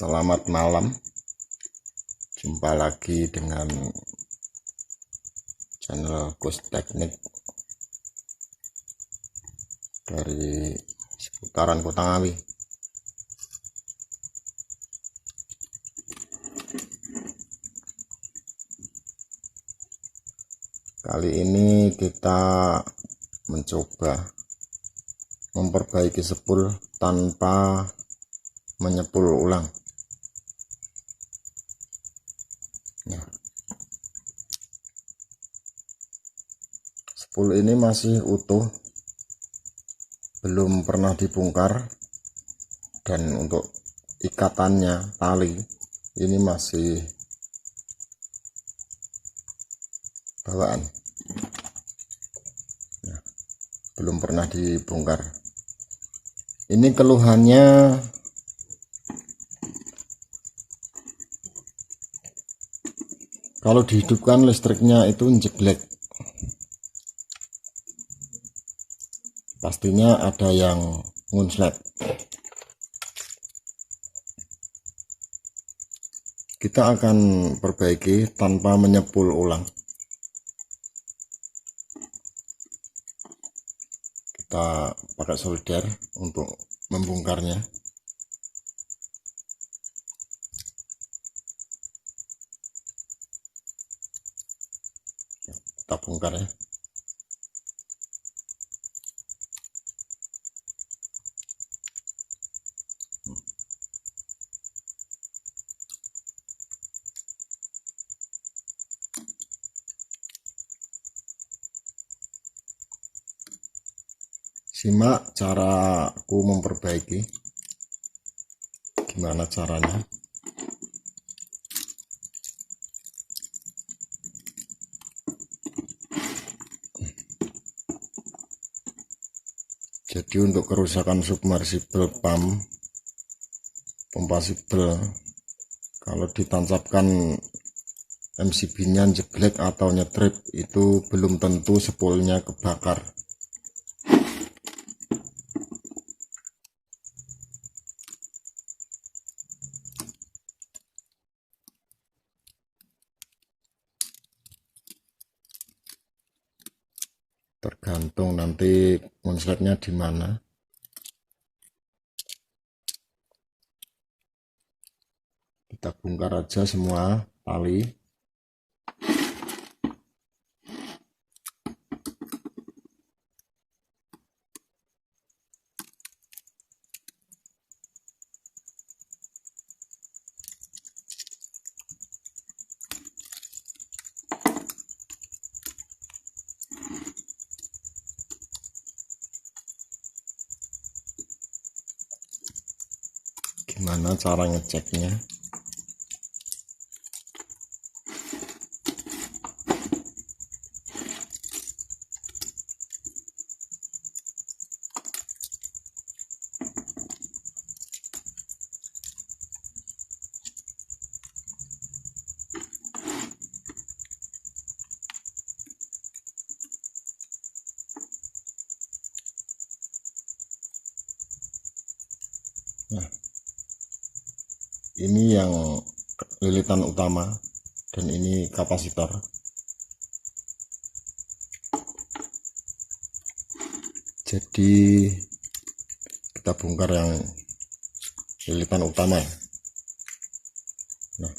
Selamat malam, jumpa lagi dengan channel Gus Teknik dari seputaran Kota Ngawi. Kali ini kita mencoba memperbaiki sepul tanpa menyepul ulang. Nah, sepul ini masih utuh, belum pernah dibongkar, dan untuk ikatannya tali ini masih bawaan. Nah, belum pernah dibongkar. Ini keluhannya kalau dihidupkan listriknya itu jeglek. Pastinya ada yang ngunslet. Kita akan perbaiki tanpa menyepul ulang. Kita pakai solder untuk membongkarnya. Kita bongkar ya. Simak cara aku memperbaiki, gimana caranya. Jadi untuk kerusakan submersible pompa sibel, kalau ditancapkan MCB-nya jeglek atau nyetrip, itu belum tentu sepulnya kebakar. Tergantung nanti konsletnya di mana. Kita bongkar aja semua tali. Gimana cara ngeceknya? Nah, ini yang lilitan utama dan ini kapasitor. Jadi kita bongkar yang lilitan utama ya. Nah,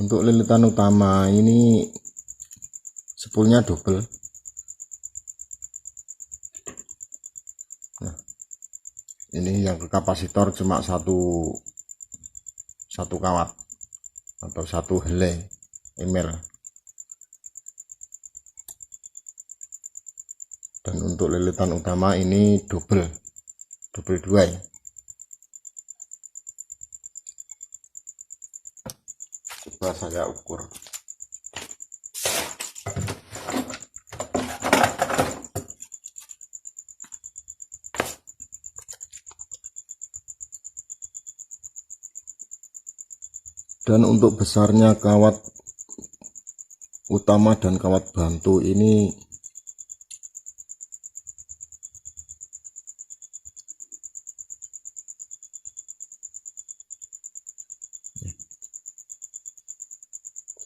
untuk lilitan utama ini sepulnya double. Nah, ini yang ke kapasitor cuma satu kawat atau satu helai ember. Dan untuk lilitan utama ini double 2 ya. Coba saya ukur. Dan untuk besarnya kawat utama dan kawat bantu ini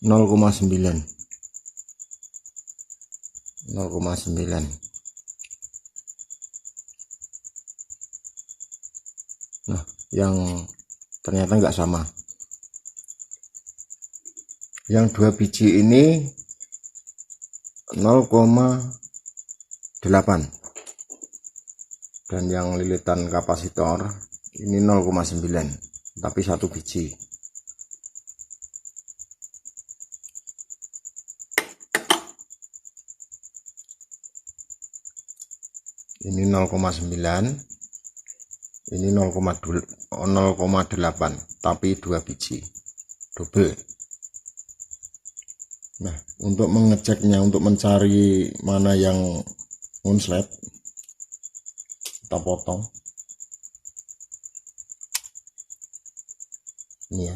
0,9. Nah, yang ternyata nggak sama. Yang 2 biji ini 0,8, dan yang lilitan kapasitor ini 0,9, tapi 1 biji. Ini 0,9, ini 0,8, tapi 2 biji, double. Nah, untuk mengeceknya, untuk mencari mana yang konslet, kita potong ini ya.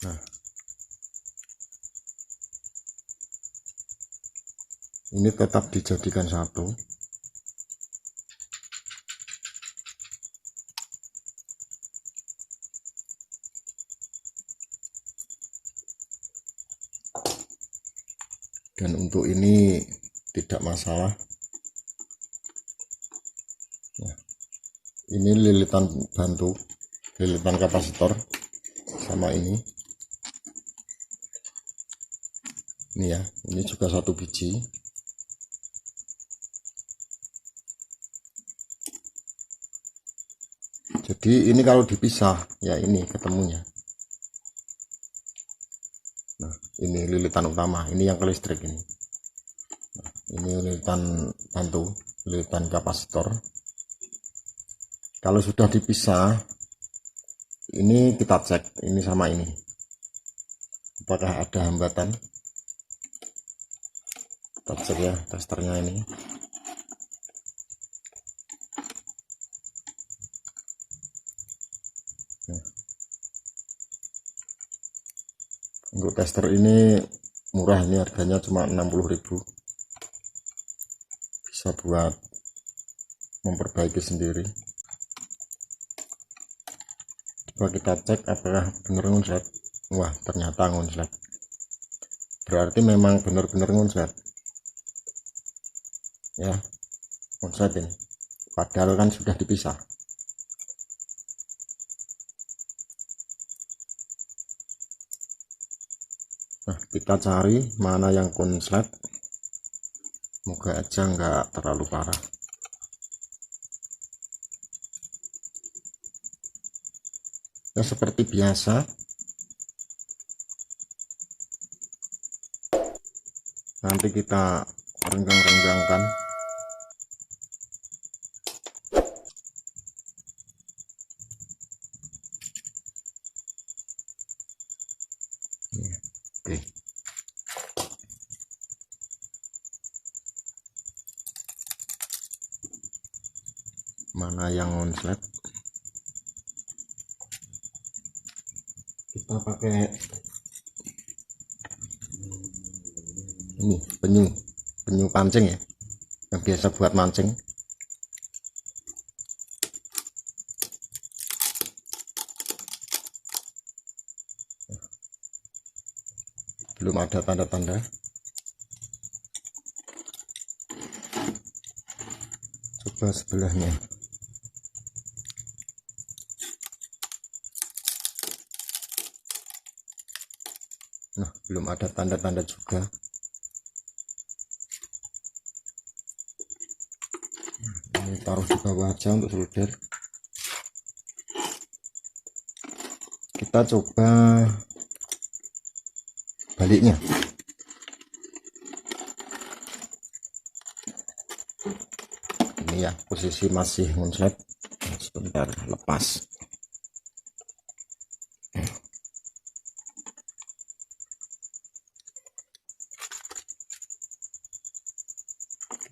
Nah, ini tetap dijadikan satu. Dan untuk ini tidak masalah. Nah, ini lilitan bantu, lilitan kapasitor sama ini ya, ini juga 1 biji. Jadi ini kalau dipisah ya ini ketemunya. Nah, ini lilitan utama, ini yang ke listrik ini. Nah, ini lilitan bantu, lilitan kapasitor. Kalau sudah dipisah, ini kita cek ini sama ini, apakah ada hambatan. Kita cek ya testernya ini. Untuk tester ini murah, ini harganya cuma 60.000. Bisa buat memperbaiki sendiri. Coba kita cek apakah benar ngonslet. Wah, ternyata ngonslet. Berarti memang benar-benar ngonslet. Ya, ngonslet ini. Padahal kan sudah dipisah. Nah, kita cari mana yang konslet. Moga aja nggak terlalu parah. Ya, seperti biasa, nanti kita renggang-renggangkan. Oke. Mana yang konslet? Kita pakai ini penyu pancing ya, yang biasa buat mancing. Belum ada tanda-tanda. Coba sebelahnya. Nah, belum ada tanda-tanda juga. Ini taruh di bawah aja untuk solder. Kita coba baliknya. Ini ya, posisi masih konslet. Sebentar, lepas.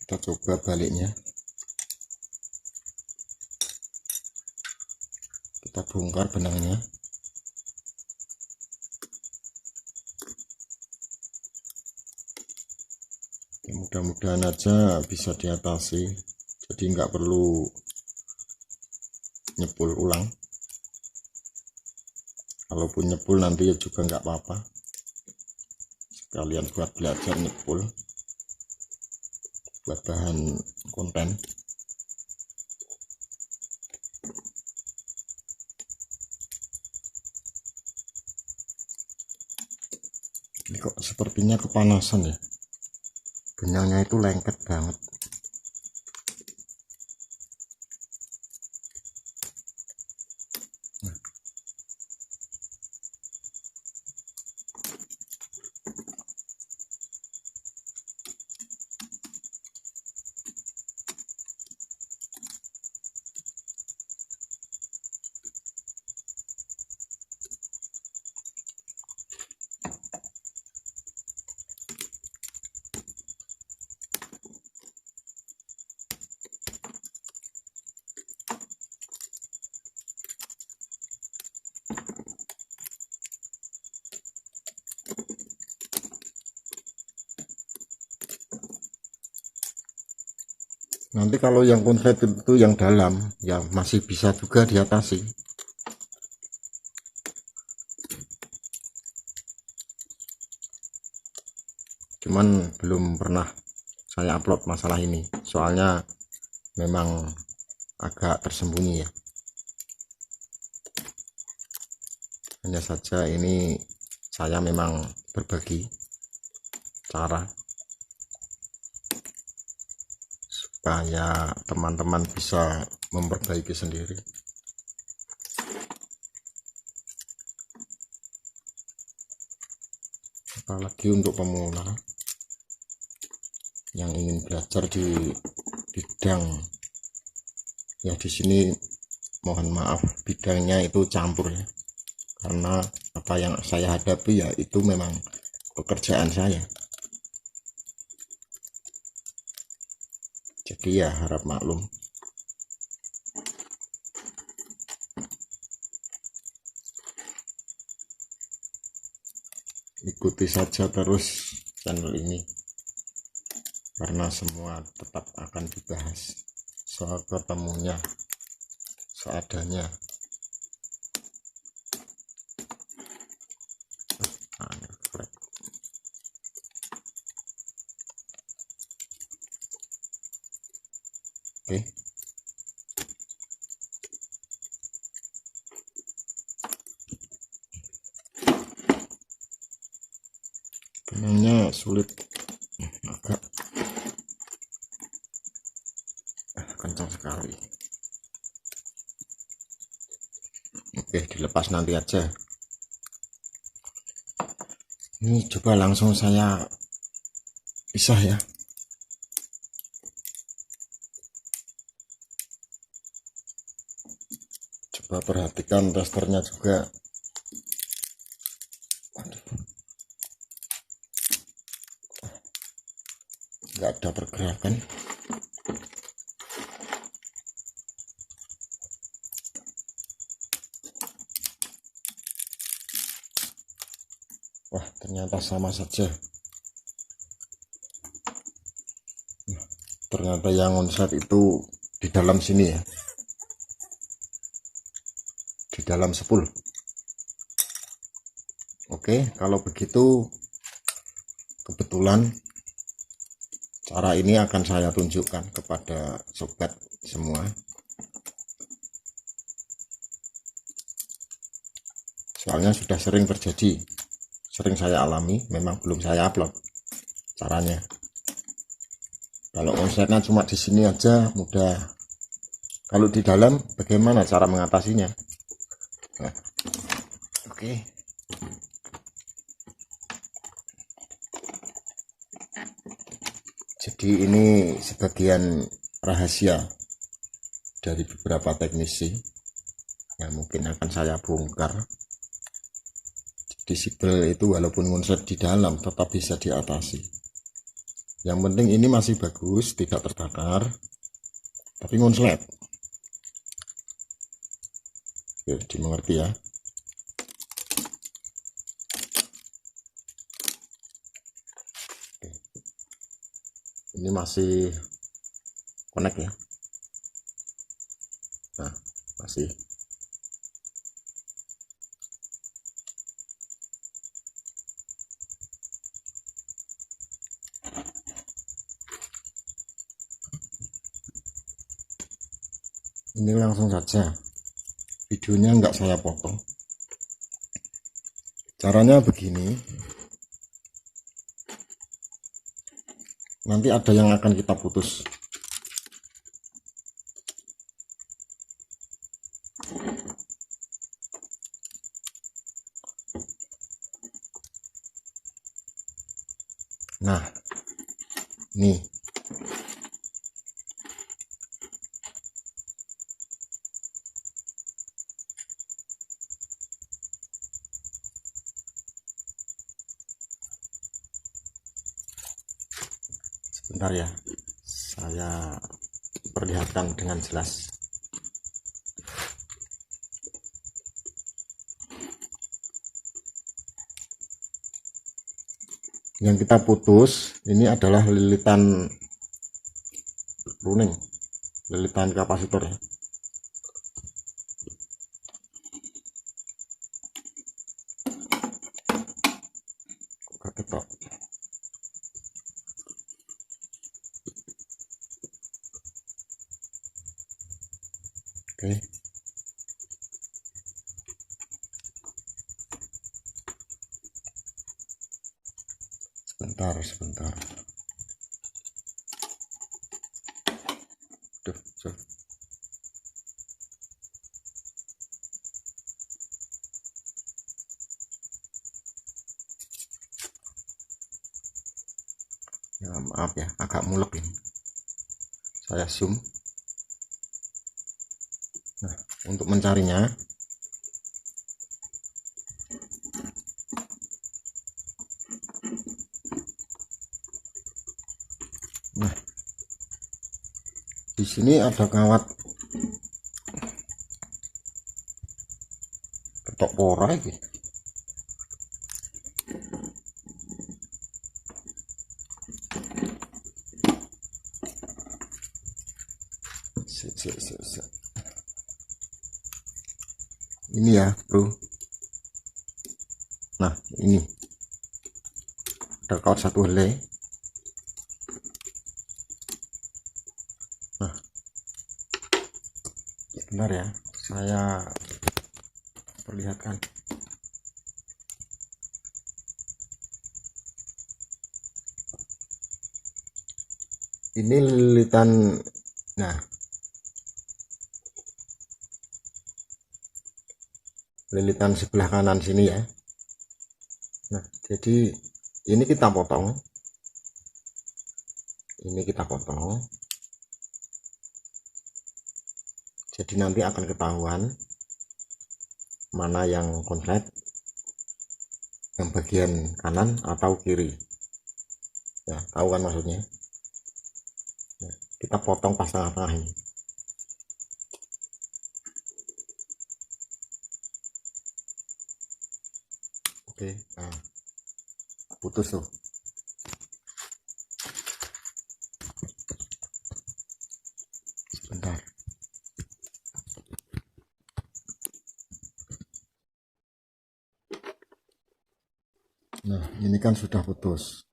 Kita coba baliknya. Kita bongkar benangnya. Mudah-mudahan aja bisa diatasi, jadi nggak perlu nyepul ulang. Kalaupun nyepul nanti juga nggak apa-apa, sekalian buat belajar nyepul, buat bahan konten. Ini kok sepertinya kepanasan ya, benangnya itu lengket banget. Nanti kalau yang konslet itu yang dalam ya masih bisa juga diatasi. Cuman belum pernah saya upload masalah ini, soalnya memang agak tersembunyi ya. Hanya saja ini saya memang berbagi cara supaya teman-teman bisa memperbaiki sendiri. Apalagi untuk pemula yang ingin belajar di bidang ya, di sini mohon maaf bidangnya itu campur ya, karena apa yang saya hadapi ya itu memang pekerjaan saya. Jadi ya harap maklum. Ikuti saja terus channel ini, karena semua tetap akan dibahas soal ketemunya seadanya. Oke. Benangnya sulit, agak kencang sekali. Oke, dilepas nanti aja. Ini coba langsung saya pisah ya. Coba perhatikan testernya juga. Nggak ada pergerakan. Wah, ternyata sama saja. Ternyata yang onslet itu di dalam sini ya, di dalam sepul. Oke, kalau begitu kebetulan cara ini akan saya tunjukkan kepada sobat semua. Soalnya sudah sering terjadi, sering saya alami, memang belum saya upload caranya. Kalau onsletnya cuma di sini aja mudah. Kalau di dalam bagaimana cara mengatasinya? Nah, oke. Jadi ini sebagian rahasia dari beberapa teknisi yang mungkin akan saya bongkar. Jadi sibel itu walaupun konslet di dalam tetap bisa diatasi. Yang penting ini masih bagus, tidak terbakar, tapi konslet. Oke, dimengerti ya. Oke. Ini masih connect ya. Nah, masih. Ini langsung saja, videonya nggak saya potong. Caranya begini, nanti ada yang akan kita putus. Nah, nih. Sebentar ya, saya perlihatkan dengan jelas. Yang kita putus ini adalah lilitan runing, lilitan kapasitor ya. Ketok. Oke. Sebentar. Duh. Ya, maaf ya, agak mulek ini. Saya zoom. Nah, untuk mencarinya, nah, di sini ada kawat ketok pora ini. Ini ya, bro. Nah, ini ada kawat satu helai. Nah, benar ya, saya perlihatkan. Ini lilitan, nah, lilitan sebelah kanan sini ya. Nah, jadi ini kita potong, jadi nanti akan ketahuan mana yang konslet, yang bagian kanan atau kiri ya, tahu kan maksudnya. Nah, kita potong pas tengah-tengah ini. Oke, nah, putus tuh. Sebentar. Nah, ini kan sudah putus.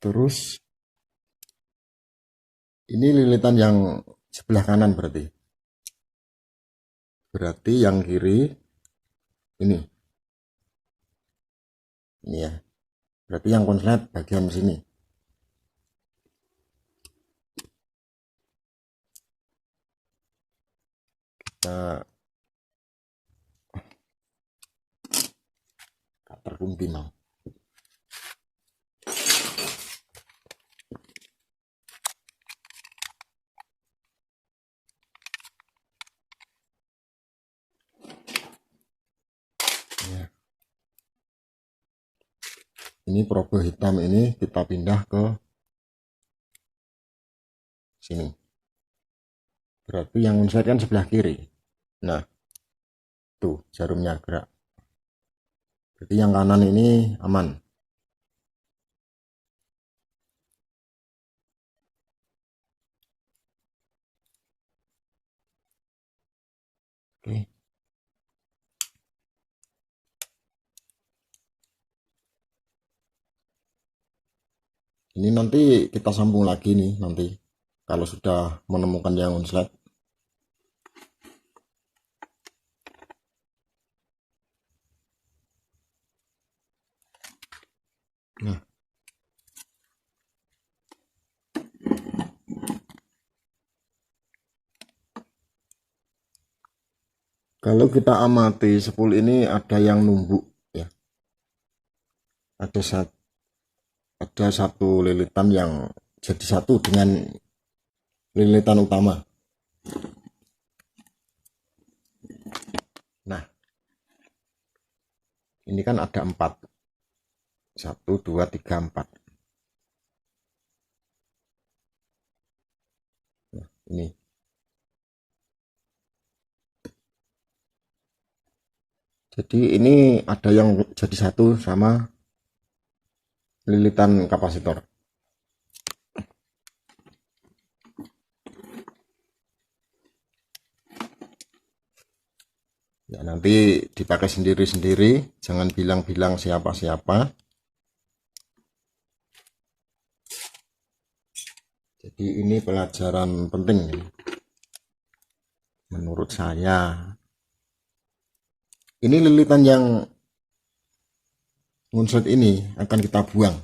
Terus ini lilitan yang sebelah kanan berarti. Berarti yang kiri ini. Ini ya. Berarti yang konslet bagian sini. Kita terkunci mau. Ya. Ini probe hitam ini kita pindah ke sini. Berarti yang konslet kan sebelah kiri. Nah, tuh jarumnya gerak. Berarti yang kanan ini aman. Oke. Ini nanti kita sambung lagi nih nanti. kalau sudah menemukan yang konslet. Nah, kalau kita amati spool ini ada yang numbuk ya. Ada satu lilitan yang jadi satu dengan lilitan utama. Nah, ini kan ada 4. 1, 2, 3, 4. Nah, ini. Jadi ini ada yang jadi satu sama lilitan kapasitor. Ya, nanti dipakai sendiri-sendiri, jangan bilang-bilang siapa-siapa. Jadi ini pelajaran penting menurut saya. Ini lilitan yang ngunslet ini akan kita buang.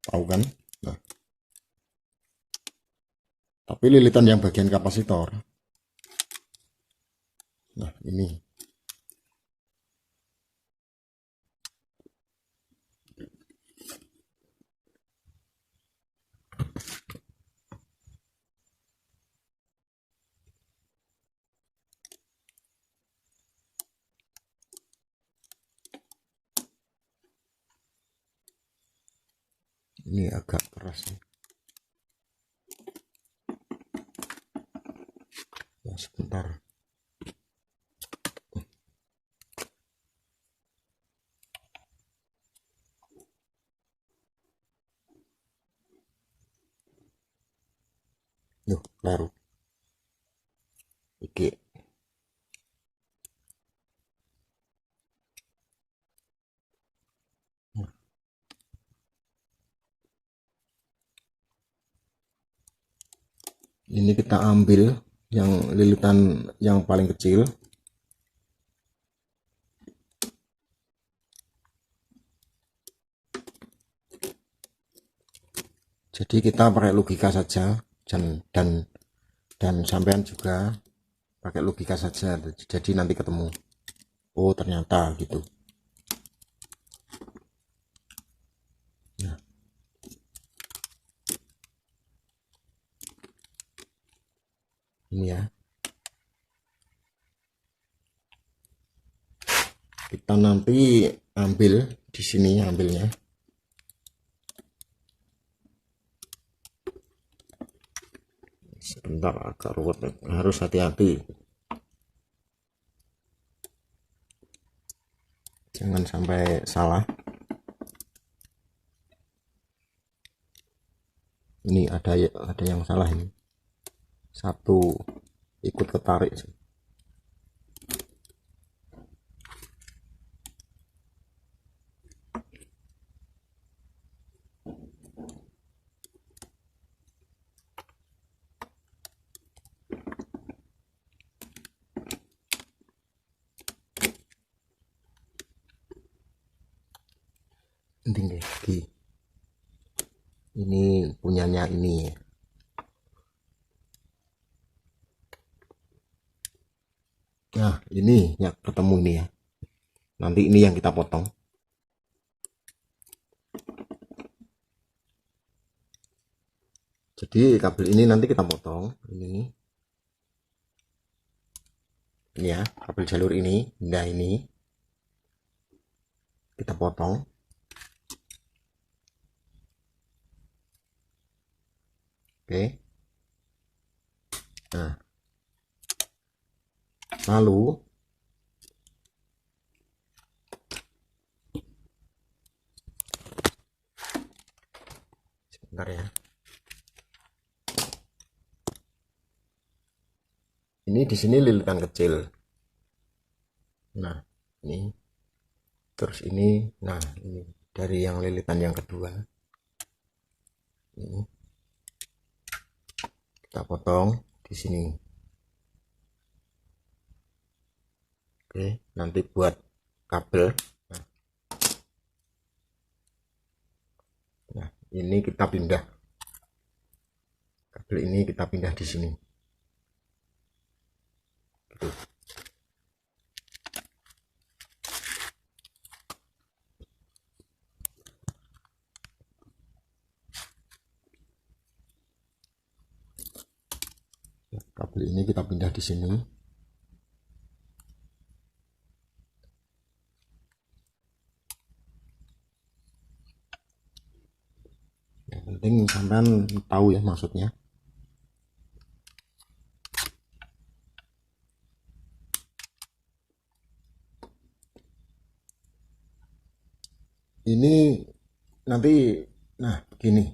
Tahu kan? Nah, tapi lilitan yang bagian kapasitor. Nah, ini. Ini agak keras ya. Ya, sebentar. Loh, larut. Oke. Ini kita ambil yang lilitan yang paling kecil. Jadi kita pakai logika saja, dan sampean juga pakai logika saja. Jadi nanti ketemu. Oh, ternyata gitu. Nah, ini ya. Kita nanti ambil di sini, ambilnya. Sebentar, agak ruwet, harus hati-hati. Jangan sampai salah. Ini ada yang salah ini. Satu ikut ketarik sih. Tinggi lagi. Ini punyanya ini. Nah, ini ya ketemu ini ya. Nanti ini yang kita potong. Jadi kabel ini nanti kita potong. Ini ya, kabel jalur ini. Nah, ini kita potong. Oke. Nah, lalu sebentar ya. Ini di sini lilitan kecil. Nah, ini. Terus ini, nah ini dari yang lilitan yang kedua. Ini kita potong di sini. Oke, nanti buat kabel. Nah, ini kita pindah. Kabel ini kita pindah di sini. Gitu. Kabel ini kita pindah di sini. Yang penting sampean tahu ya maksudnya. Ini nanti, nah begini.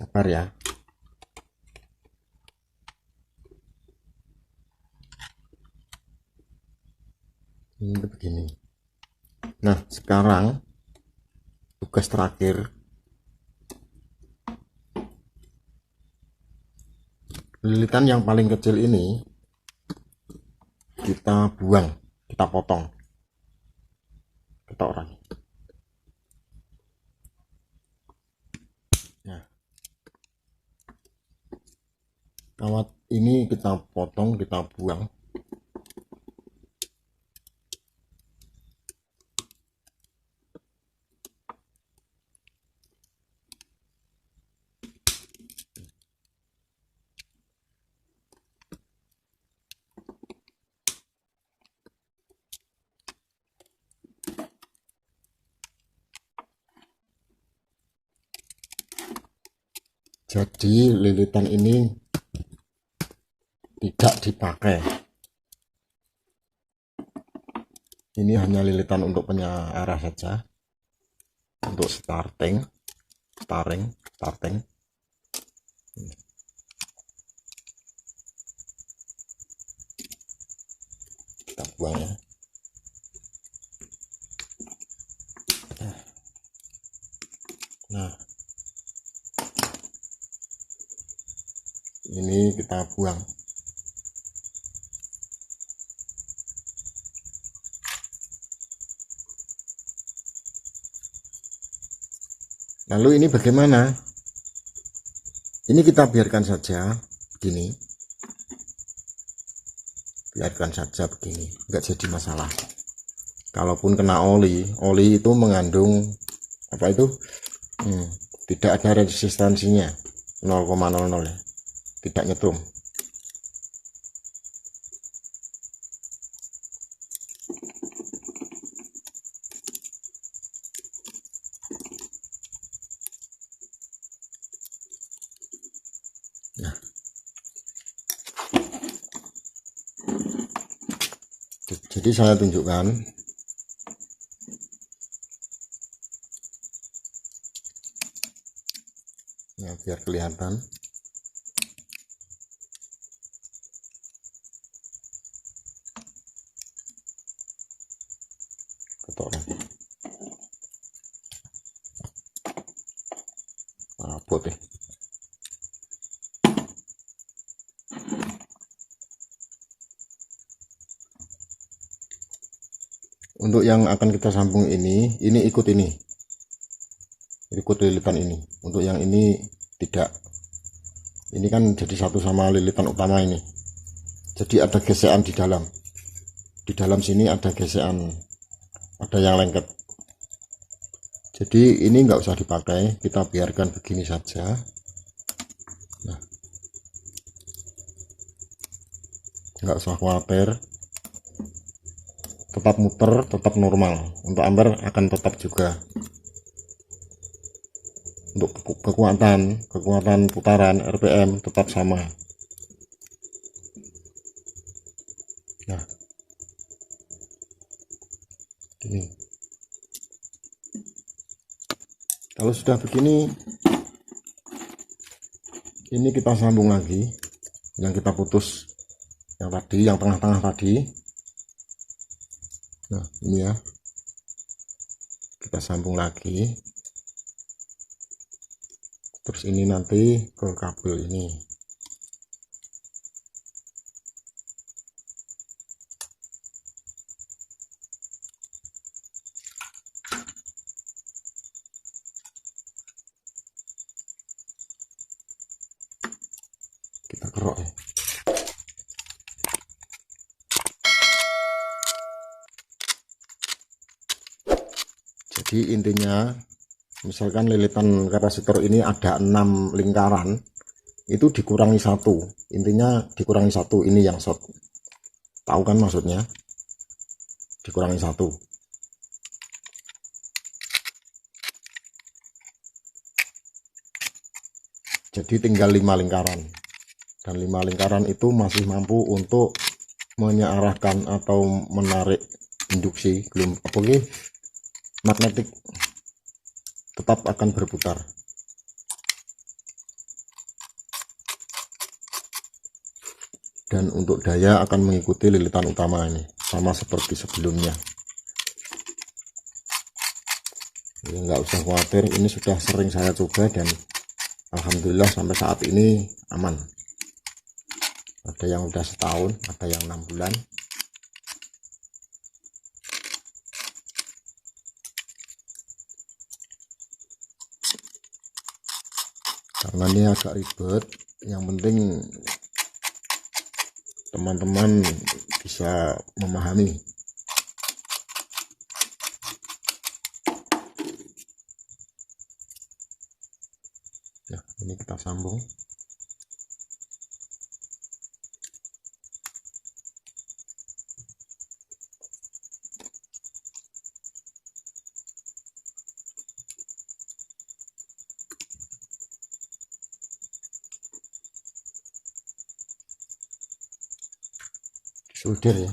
Sabar ya. Ini begini. Nah, sekarang tugas terakhir, lilitan yang paling kecil ini kita buang, kita potong, kita orangi. Nah, kawat ini kita potong, kita buang. Jadi lilitan ini tidak dipakai. Ini hanya lilitan untuk penyearah saja, untuk starting. Kita buang ya. Nah, ini kita buang. Lalu ini bagaimana? Ini kita biarkan saja begini. Biarkan saja begini, enggak jadi masalah. Kalaupun kena oli itu mengandung apa itu? Tidak ada resistansinya, 0,00 ya. Tidak nyetrum. Nah, jadi saya tunjukkan. Ya, biar kelihatan. Kotoran. Abot ya. Untuk yang akan kita sambung ini ikut lilitan ini. Untuk yang ini tidak. Ini kan jadi satu sama lilitan utama ini. Jadi ada gesekan di dalam. Di dalam sini ada gesekan, ada yang lengket. Jadi ini nggak usah dipakai, kita biarkan begini saja. Nah, nggak usah khawatir. Tetap muter, tetap normal. Untuk ampere akan tetap juga. Untuk kekuatan putaran RPM tetap sama. Nah, gini. Kalau sudah begini, ini kita sambung lagi yang kita putus yang tadi, yang tengah-tengah tadi. Nah ini ya, kita sambung lagi, terus ini nanti ke kabel ini. Kita kerok ya. Jadi intinya, misalkan lilitan kapasitor ini ada 6 lingkaran, itu dikurangi 1, intinya dikurangi 1, ini yang short, tahu kan maksudnya, dikurangi 1. Jadi tinggal 5 lingkaran, dan 5 lingkaran itu masih mampu untuk menyearahkan atau menarik induksi belum apa magnetik, tetap akan berputar. Dan untuk daya akan mengikuti lilitan utama ini, sama seperti sebelumnya. Ini nggak usah khawatir, ini sudah sering saya coba dan alhamdulillah sampai saat ini aman. Ada yang udah setahun, ada yang 6 bulan. Karena ini agak ribet, yang penting teman-teman bisa memahami. Nah ini kita sambung. Solder ya.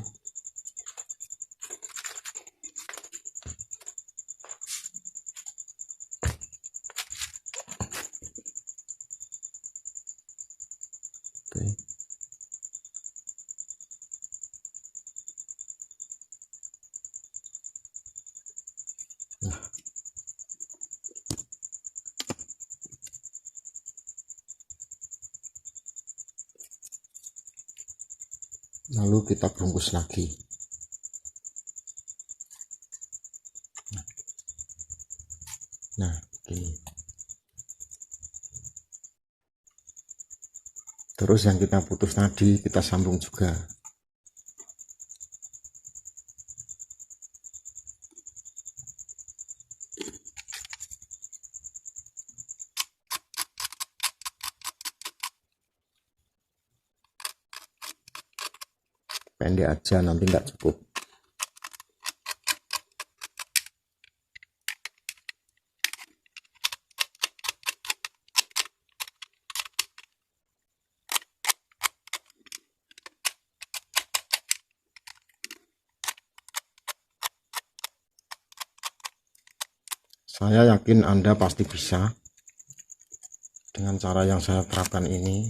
Oke. Nah. Lalu kita bungkus lagi. Nah ini. Terus yang kita putus tadi kita sambung juga. Pendek aja, nanti nggak cukup. Saya yakin Anda pasti bisa dengan cara yang saya terapkan ini.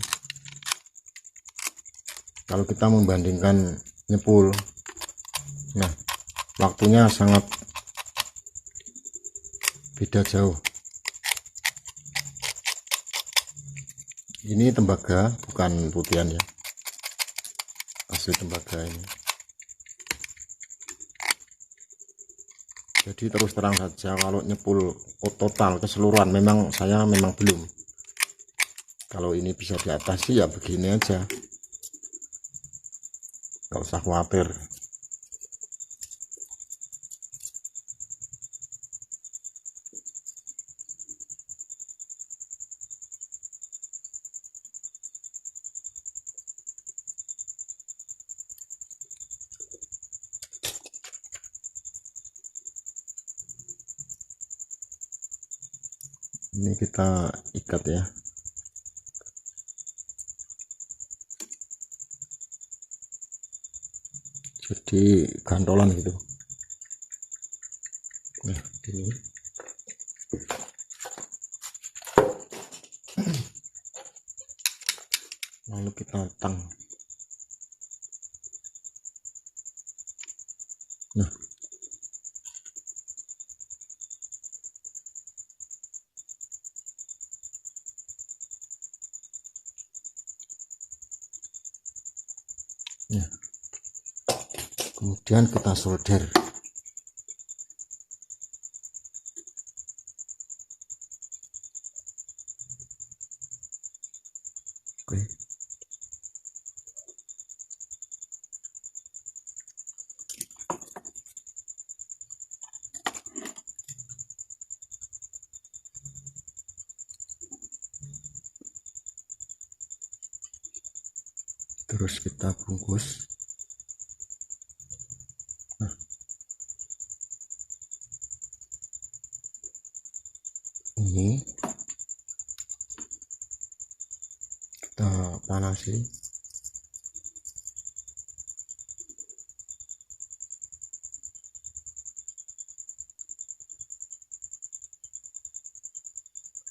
Kalau kita membandingkan nyepul, nah waktunya sangat beda jauh. Ini tembaga, bukan putihan ya, asli tembaga ini. Jadi terus terang saja, kalau nyepul total keseluruhan saya memang belum. Kalau ini bisa diatasi ya begini aja, nggak usah khawatir. Ini kita ikat ya. Jadi gantolan gitu. Nah ini lalu kita tang. Nah Kemudian kita solder. Oke. Terus kita bungkus. Nah, ini kita panasi.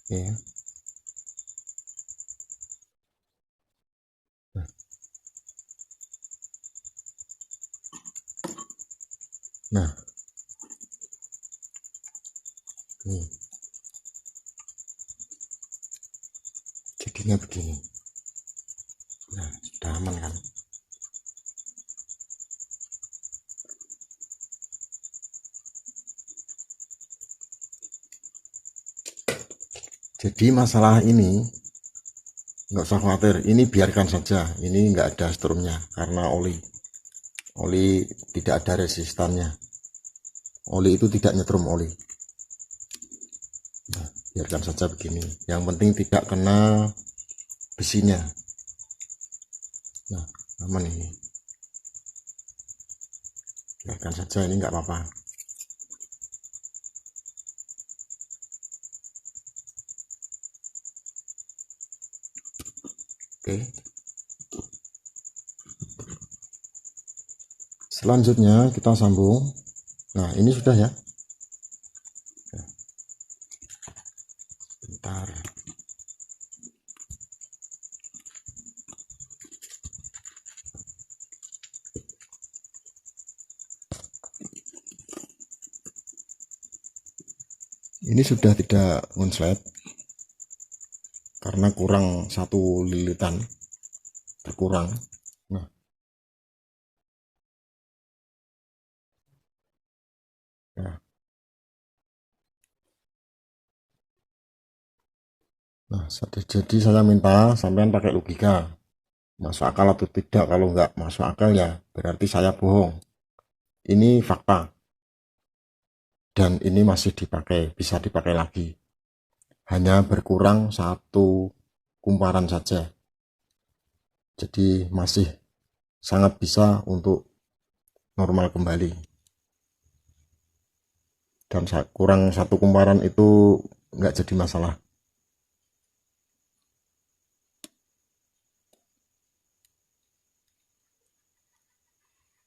Oke. Nah, nih jadinya begini. Nah, sudah aman kan? Jadi masalah ini nggak usah khawatir, ini biarkan saja, ini nggak ada strumnya karena oli tidak ada resistannya, oli itu tidak nyetrum oli. Nah, biarkan saja begini, yang penting tidak kena besinya. Nah, aman ini, biarkan saja, ini nggak apa-apa. Oke, selanjutnya kita sambung. Nah, ini sudah ya. Bentar. Ini sudah tidak konslet karena kurang satu lilitan, berkurang. Nah, nah, jadi saya minta sampean pakai logika, masuk akal atau tidak. Kalau nggak masuk akal ya berarti saya bohong. Ini fakta dan ini masih dipakai, bisa dipakai lagi. Hanya berkurang satu kumparan saja. Jadi masih sangat bisa untuk normal kembali. Dan kurang satu kumparan itu nggak jadi masalah.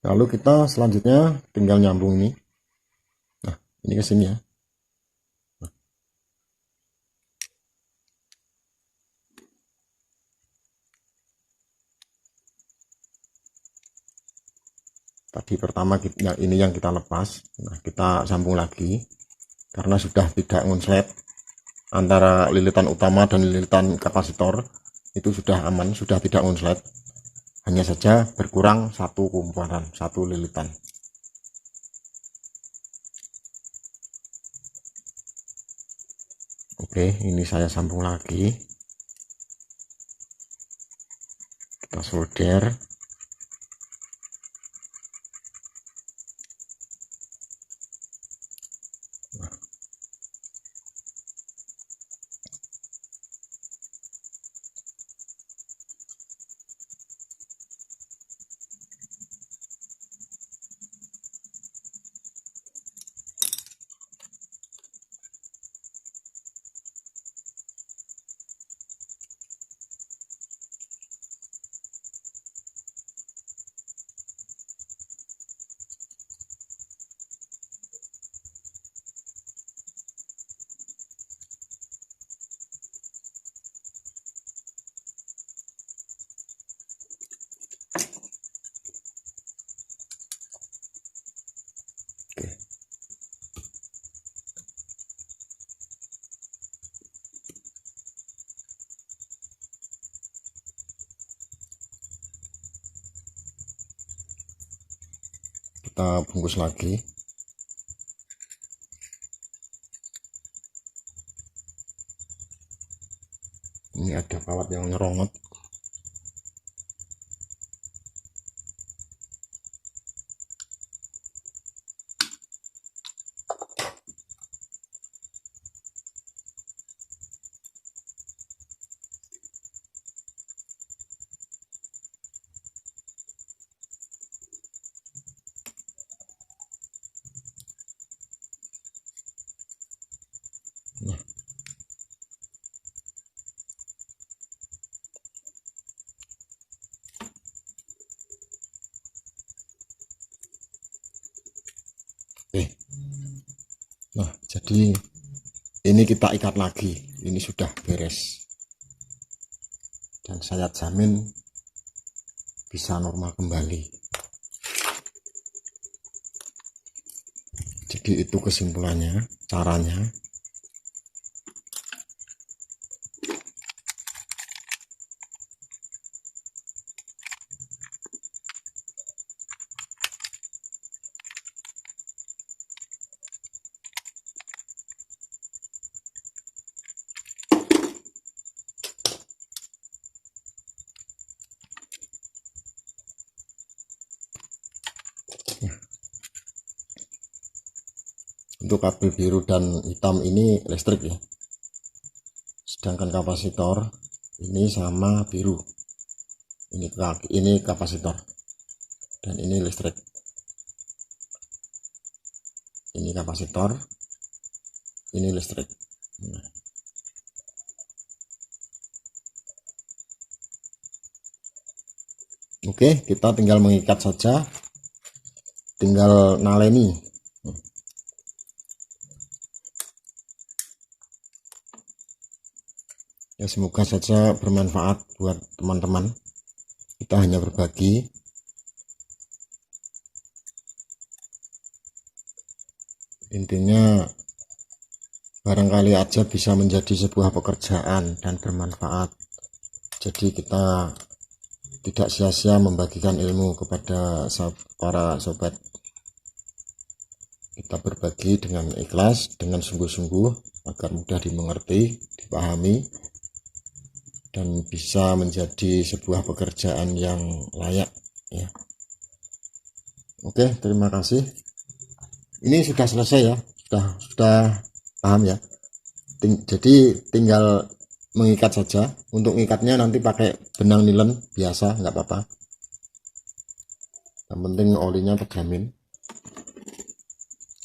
Lalu kita selanjutnya tinggal nyambung ini. Nah, ini ke sini ya. Tadi pertama ini yang kita lepas. Nah, kita sambung lagi karena sudah tidak ngonslet antara lilitan utama dan lilitan kapasitor, itu sudah aman, sudah tidak ngonslet. Hanya saja berkurang satu kumparan, satu lilitan. Oke, ini saya sambung lagi. Kita solder. kita bungkus lagi. Ini ada kawat yang nyerongot. Nah, nah, jadi ini kita ikat lagi. Ini sudah beres, dan saya jamin bisa normal kembali. Jadi itu kesimpulannya, caranya. Untuk kabel biru dan hitam ini listrik ya, sedangkan kapasitor ini sama biru, ini kapasitor dan ini listrik. Ini kapasitor, ini listrik. Nah, oke, kita tinggal mengikat saja, tinggal naleni. Ya, semoga saja bermanfaat buat teman-teman. Kita hanya berbagi. Intinya barangkali aja bisa menjadi sebuah pekerjaan dan bermanfaat. Jadi kita tidak sia-sia membagikan ilmu kepada para sobat. Kita berbagi dengan ikhlas, dengan sungguh-sungguh, agar mudah dimengerti, dipahami, dan bisa menjadi sebuah pekerjaan yang layak ya. Oke, terima kasih. Ini sudah selesai ya, sudah paham ya. Jadi tinggal mengikat saja. Untuk ngikatnya nanti pakai benang nilen biasa, nggak apa-apa. Yang penting olinya terjamin.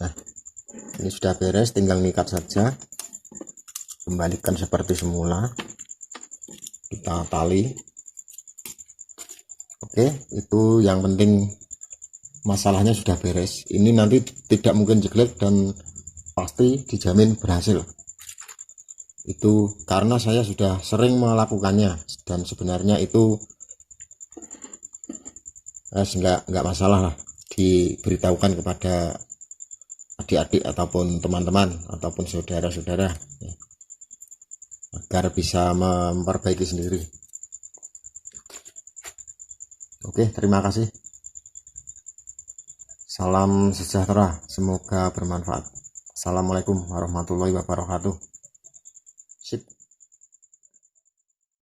Nah, ini sudah beres, tinggal ngikat saja. Kembalikan seperti semula. Kita tali. Oke, itu yang penting, masalahnya sudah beres. Ini nanti tidak mungkin jelek dan pasti dijamin berhasil. Itu karena saya sudah sering melakukannya, dan sebenarnya itu nggak masalah lah diberitahukan kepada adik-adik ataupun teman-teman ataupun saudara-saudara ya, agar bisa memperbaiki sendiri. Oke, terima kasih. Salam sejahtera, semoga bermanfaat. Assalamualaikum warahmatullahi wabarakatuh.